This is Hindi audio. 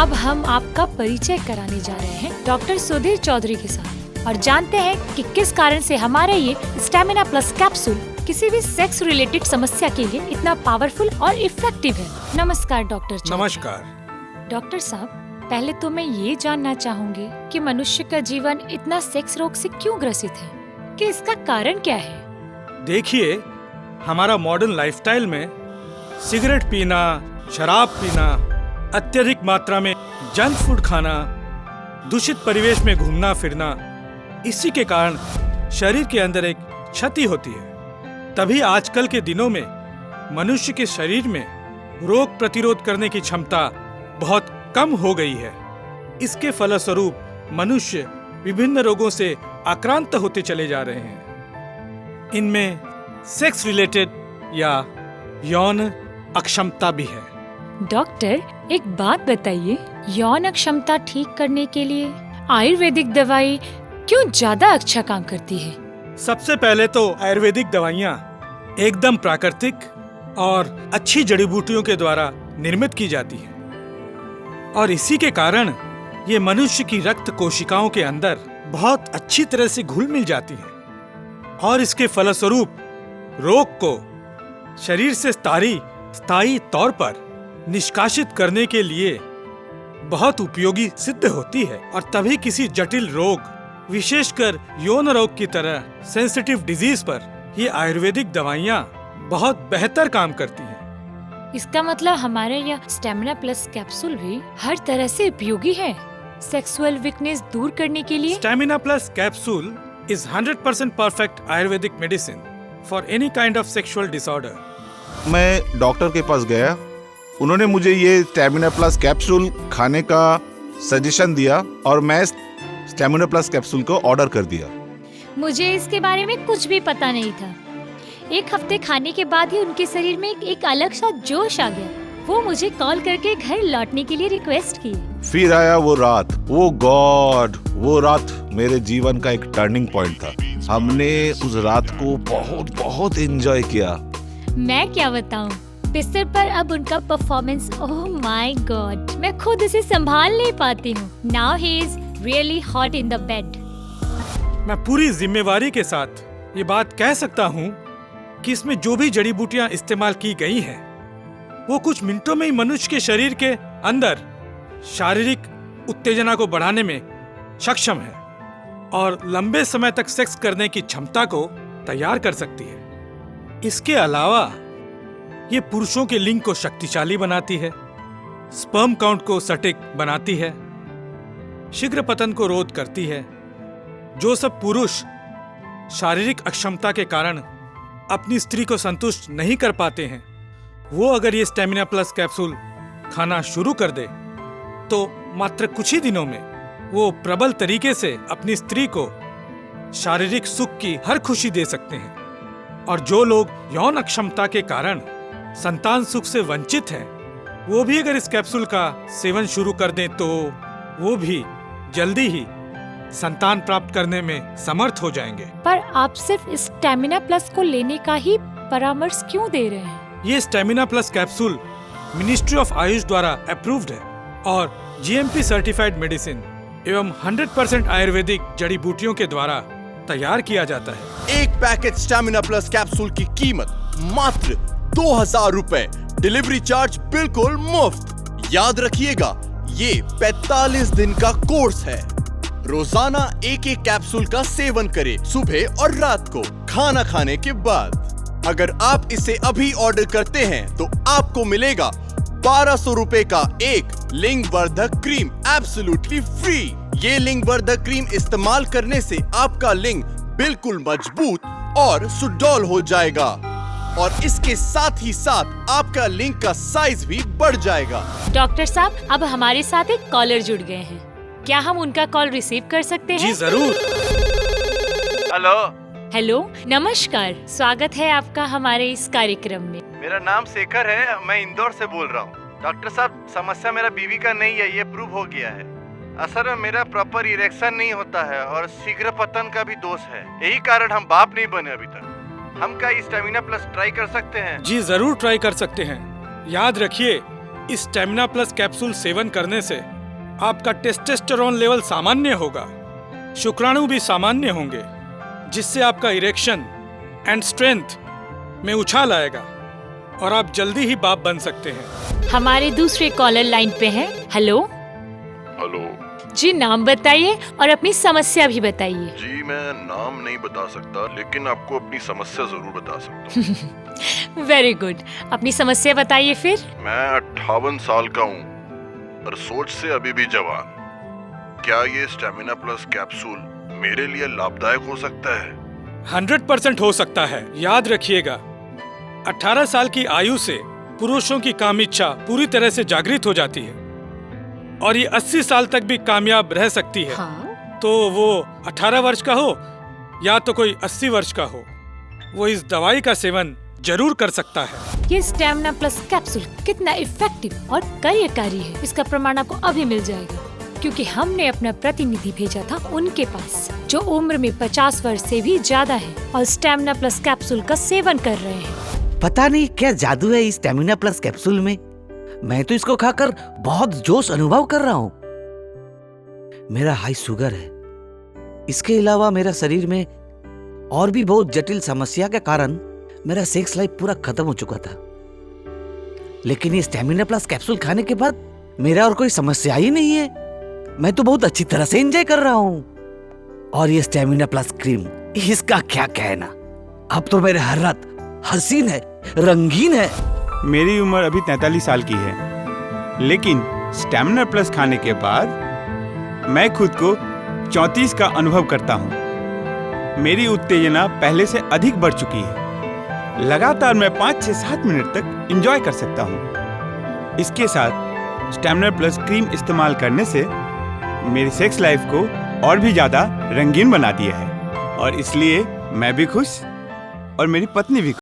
अब हम आपका परिचय कराने जा रहे हैं डॉक्टर सुधीर चौधरी के साथ और जानते हैं कि किस कारण से हमारा ये स्टेमिना प्लस कैप्सूल किसी भी सेक्स रिलेटेड समस्या के लिए इतना पावरफुल और इफेक्टिव है। नमस्कार डॉक्टर चौधरी। नमस्कार डॉक्टर साहब, पहले तो मैं ये जानना चाहूँगी कि मनुष्य का जीवन इतना सेक्स रोग से क्यों ग्रसित है, कि इसका कारण क्या है? देखिए, हमारा मॉडर्न लाइफस्टाइल में सिगरेट पीना, शराब पीना, अत्यधिक मात्रा में जंक फूड खाना, दूषित परिवेश में घूमना फिरना, इसी के कारण शरीर के अंदर एक क्षति होती है। तभी आजकल के दिनों में मनुष्य के शरीर में रोग प्रतिरोध करने की क्षमता बहुत कम हो गई है। इसके फलस्वरूप मनुष्य विभिन्न रोगों से आक्रांत होते चले जा रहे हैं। इनमें सेक्स रिलेटेड या यौन अक्षमता भी है। डॉक्टर, एक बात बताइए, यौन अक्षमता ठीक करने के लिए आयुर्वेदिक दवाई क्यों ज्यादा अच्छा काम करती है? सबसे पहले तो आयुर्वेदिक दवाइयाँ एकदम प्राकृतिक और अच्छी जड़ी बूटियों के द्वारा निर्मित की जाती हैं और इसी के कारण ये मनुष्य की रक्त कोशिकाओं के अंदर बहुत अच्छी तरह से घुल मिल जाती हैं और इसके फलस्वरूप रोग को शरीर से स्थायी तौर पर निष्कासित करने के लिए बहुत उपयोगी सिद्ध होती है। और तभी किसी जटिल रोग, विशेषकर यौन रोग की तरह सेंसिटिव डिजीज पर ये आयुर्वेदिक दवाइयाँ बहुत बेहतर काम करती हैं। इसका मतलब हमारे यह स्टेमिना प्लस कैप्सूल भी हर तरह से उपयोगी है सेक्सुअल वीकनेस दूर करने के लिए। Stamina plus capsule is 100% perfect Ayurvedic medicine for any kind of sexual disorder. मैं डॉक्टर के पास गया, उन्होंने मुझे ये स्टेमिना प्लस कैप्सूल खाने का सजेशन दिया और मैं स्टेमिना प्लस कैप्सूल को ऑर्डर कर दिया। मुझे इसके बारे में कुछ भी पता नहीं था। एक हफ्ते खाने के बाद ही उनके शरीर में एक अलग सा जोश आ गया। वो मुझे कॉल करके घर लौटने के लिए रिक्वेस्ट की। फिर आया वो रात, वो गॉड, वो रात मेरे जीवन का एक टर्निंग पॉइंट था। हमने उस रात को बहुत बहुत एंजॉय किया। मैं क्या बताऊं, बिस्तर पर अब उनका परफॉर्मेंस, ओह माय गॉड, मैं खुद इसे संभाल नहीं पाती हूँ। Now he is really hot in the bed. मैं पूरी जिम्मेवारी के साथ ये बात कह सकता हूँ कि इसमें जो भी जड़ी बूटियाँ इस्तेमाल की गई हैं, वो कुछ मिनटों में ही मनुष्य के शरीर के अंदर शारीरिक उत्तेजना को बढ़ाने में सक्षम है और लंबे समय तक सेक्स करने की क्षमता को तैयार कर सकती है। इसके अलावा ये पुरुषों के लिंग को शक्तिशाली बनाती है, स्पर्म काउंट को सटीक बनाती है, शीघ्र पतन को रोध करती है। जो सब पुरुष शारीरिक अक्षमता के कारण अपनी स्त्री को संतुष्ट नहीं कर पाते हैं, वो अगर ये स्टेमिना प्लस कैप्सूल खाना शुरू कर दे तो मात्र कुछ ही दिनों में वो प्रबल तरीके से अपनी स्त्री को शारीरिक सुख की हर खुशी दे सकते हैं। और जो लोग यौन अक्षमता के कारण संतान सुख से वंचित हैं, वो भी अगर इस कैप्सूल का सेवन शुरू कर दें तो वो भी जल्दी ही संतान प्राप्त करने में समर्थ हो जाएंगे। पर आप सिर्फ स्टेमिना प्लस को लेने का ही परामर्श क्यों दे रहे हैं? ये stamina plus capsule ministry of Ayush द्वारा अप्रूव्ड है और GMP सर्टिफाइड मेडिसिन एवं 100% आयुर्वेदिक जड़ी बूटियों के द्वारा तैयार किया जाता है। एक पैकेट स्टेमिना प्लस कैप्सूल की कीमत मात्र 2000 रुपए, डिलीवरी चार्ज बिल्कुल मुफ्त। याद रखिएगा, ये 45 दिन का कोर्स है। रोजाना एक एक कैप्सूल का सेवन करें, सुबह और रात को खाना खाने के बाद। अगर आप इसे अभी ऑर्डर करते हैं तो आपको मिलेगा 1200 रुपए का एक लिंग वर्धक क्रीम एब्सोल्युटली फ्री। ये लिंग वर्धक क्रीम इस्तेमाल करने से आपका लिंग बिल्कुल मजबूत और सुडौल हो जाएगा और इसके साथ ही साथ आपका लिंग का साइज भी बढ़ जाएगा। डॉक्टर साहब, अब हमारे साथ एक कॉलर जुड़ गए हैं, क्या हम उनका कॉल रिसीव कर सकते हैं? जी जरूर। हेलो, नमस्कार, स्वागत है आपका हमारे इस कार्यक्रम में। मेरा नाम शेखर है, मैं इंदौर से बोल रहा हूँ। डॉक्टर साहब, समस्या मेरा बीवी का नहीं है, ये प्रूव हो गया है। असल में मेरा प्रॉपर इरेक्शन नहीं होता है और शीघ्र पतन का भी दोष है, यही कारण हम बाप नहीं बने अभी तक। हम क्या स्टेमिना प्लस ट्राई कर सकते हैं? जी जरूर ट्राई कर सकते हैं। याद रखिए, इस स्टेमिना प्लस कैप्सूल सेवन करने से आपका टेस्टोस्टेरोन लेवल सामान्य होगा, शुक्राणु भी सामान्य होंगे, जिससे आपका इरेक्शन एंड स्ट्रेंथ में उछाल आएगा और आप जल्दी ही बाप बन सकते हैं। हमारे दूसरे कॉलर लाइन पे हैं। हेलो हेलो जी, नाम बताइए और अपनी समस्या भी बताइए। जी, मैं नाम नहीं बता सकता, लेकिन आपको अपनी समस्या जरूर बता सकता हूँ। वेरी गुड, अपनी समस्या बताइए फिर। मैं 58 साल का हूँ और सोच से अभी भी जवान। क्या ये स्टेमिना प्लस कैप्सूल मेरे लिए लाभदायक हो सकता है? 100% हो सकता है। याद रखिएगा, 18 साल की आयु से पुरुषों की काम इच्छा पूरी तरह से जागृत हो जाती है और ये 80 साल तक भी कामयाब रह सकती है। हाँ? तो वो 18 वर्ष का हो या तो कोई 80 वर्ष का हो, वो इस दवाई का सेवन जरूर कर सकता है। ये स्टेमिना प्लस कैप्सूल कितना इफेक्टिव और कार्यकारी है, इसका प्रमाण आपको अभी मिल जाएगा, क्योंकि हमने अपना प्रतिनिधि भेजा था उनके पास जो उम्र में 50 वर्ष से भी ज्यादा है और स्टेमिना प्लस कैप्सूल का सेवन कर रहे हैं। पता नहीं क्या जादू है इस स्टेमिना प्लस कैप्सूल में। मैं तो इसको खाकर बहुत जोश अनुभव कर रहा हूँ। मेरा हाई शुगर है, इसके अलावा मेरा शरीर में और भी बहुत जटिल समस्या के कारण मेरा सेक्स लाइफ पूरा खत्म हो चुका था। लेकिन ये स्टेमिना प्लस कैप्सूल खाने के बाद मेरा और कोई समस्या ही नहीं है। मैं तो बहुत अच्छी तरह से एंजॉय कर रहा हूँ। और ये स्टेमिना प्लस क्रीम, इसका क्या कहना। अब तो मेरे हर रात हसीन है, रंगीन है। मेरी उम्र अभी 43 साल की है, लेकिन स्टेमिना प्लस खाने के बाद मैं खुद को 34 का अनुभव करता हूँ। मेरी उत्तेजना पहले से अधिक बढ़ चुकी है। लगातार मैं 5 से 7 मिनट तक एंजॉय कर सकता हूँ। इसके साथ स्टेमिना प्लस क्रीम इस्तेमाल करने से मेरी सेक्स लाइफ को और भी ज़्यादा रंगीन बना दिया है और इसलिए मैं भी खुश और मेरी पत्नी भी खुश।